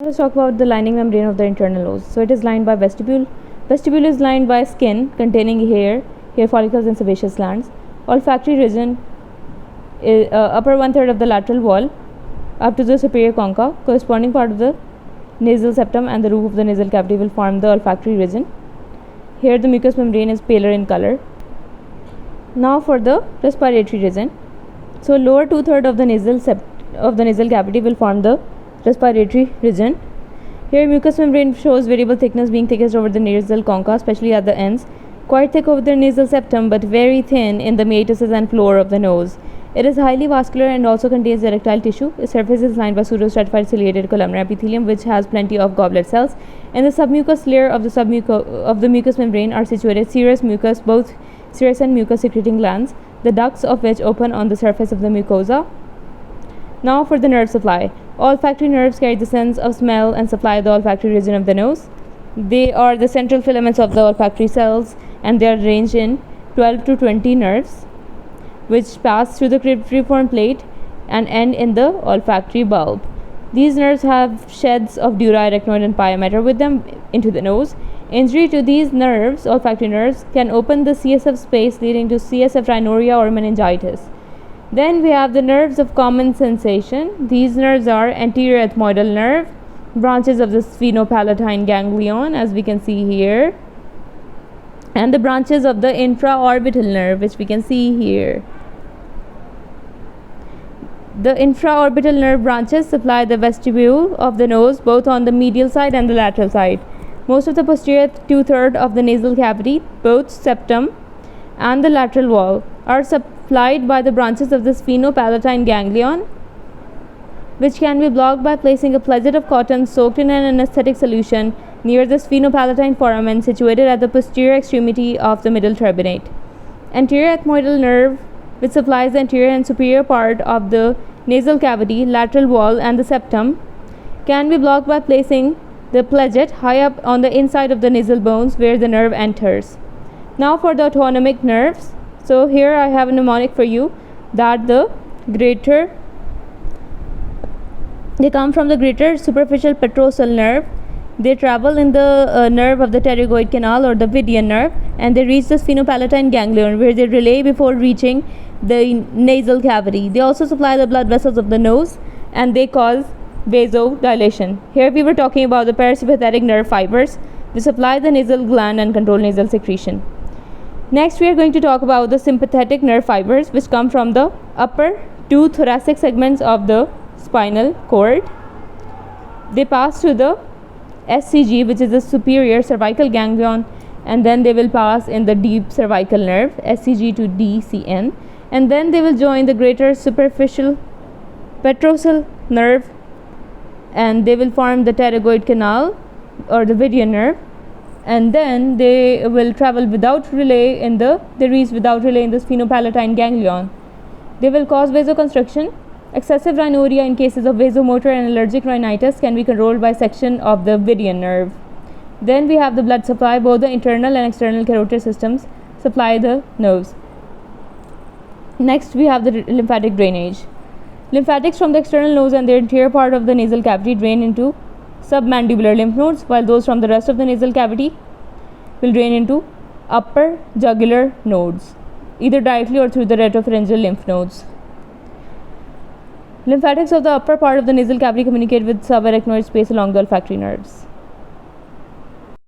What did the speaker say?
Let's talk about the lining membrane of the internal nose. So it is lined by vestibule. Vestibule is lined by skin containing hair follicles and sebaceous glands. Olfactory region is upper 1/3 of the lateral wall up to the superior concha. Corresponding part of the nasal septum and the roof of the nasal cavity will form the olfactory region. Here the mucous membrane is paler in color. Now for the respiratory region. So lower 2/3 of the nasal cavity will form the respiratory region. Here mucous membrane shows variable thickness, being thickest over the nasal concha, especially at the ends, quite thick over the nasal septum but very thin in the meatus and floor of the nose. It is highly vascular and also contains erectile tissue. Its surface is lined by pseudostratified ciliated columnar epithelium, which has plenty of goblet cells. In the submucous layer of the mucous membrane are situated serous mucus, both serous and mucus secreting glands, the ducts of which open on the surface of the mucosa. Now for the nerve supply. Olfactory nerves carry the sense of smell and supply the olfactory region of the nose. They are the central filaments of the olfactory cells, and they are arranged in 12 to 20 nerves, which pass through the cribriform plate and end in the olfactory bulb. These nerves have sheds of dura, arachnoid, and pia mater with them into the nose. Injury to these nerves, olfactory nerves, can open the CSF space, leading to CSF rhinorrhea or meningitis. Then we have the nerves of common sensation. These nerves are anterior ethmoidal nerve, branches of the sphenopalatine ganglion, as we can see here, and the branches of the infraorbital nerve, which we can see here. The infraorbital nerve branches supply the vestibule of the nose, both on the medial side and the lateral side. Most of the posterior 2/3 of the nasal cavity, both septum and the lateral wall, are supplied by the branches of the sphenopalatine ganglion, which can be blocked by placing a pledget of cotton soaked in an anesthetic solution near the sphenopalatine foramen situated at the posterior extremity of the middle turbinate. Anterior ethmoidal nerve, which supplies the anterior and superior part of the nasal cavity, lateral wall, and the septum, can be blocked by placing the pledget high up on the inside of the nasal bones where the nerve enters. Now for the autonomic nerves. So here I have a mnemonic for you, that they come from the greater superficial petrosal nerve. They travel in the nerve of the pterygoid canal or the Vidian nerve, and they reach the sphenopalatine ganglion, where they relay before reaching the nasal cavity. They also supply the blood vessels of the nose, and they cause vasodilation. Here we were talking about the parasympathetic nerve fibers, which supply the nasal gland and control nasal secretion. Next, we are going to talk about the sympathetic nerve fibers, which come from the upper 2 thoracic segments of the spinal cord. They pass through the SCG, which is the superior cervical ganglion, and then they will pass in the deep cervical nerve, SCG to DCN, and then they will join the greater superficial petrosal nerve, and they will form the pterygoid canal or the Vidian nerve, and then they will travel without relay in the sphenopalatine ganglion. They will cause vasoconstriction. Excessive rhinorrhea in cases of vasomotor and allergic rhinitis can be controlled by section of the Vidian nerve. Then we have the blood supply. Both the internal and external carotid systems supply the nerves. Next we have the lymphatic drainage. Lymphatics from the external nose and the anterior part of the nasal cavity drain into submandibular lymph nodes, while those from the rest of the nasal cavity will drain into upper jugular nodes, either directly or through the retropharyngeal lymph nodes. Lymphatics of the upper part of the nasal cavity communicate with subarachnoid space along the olfactory nerves.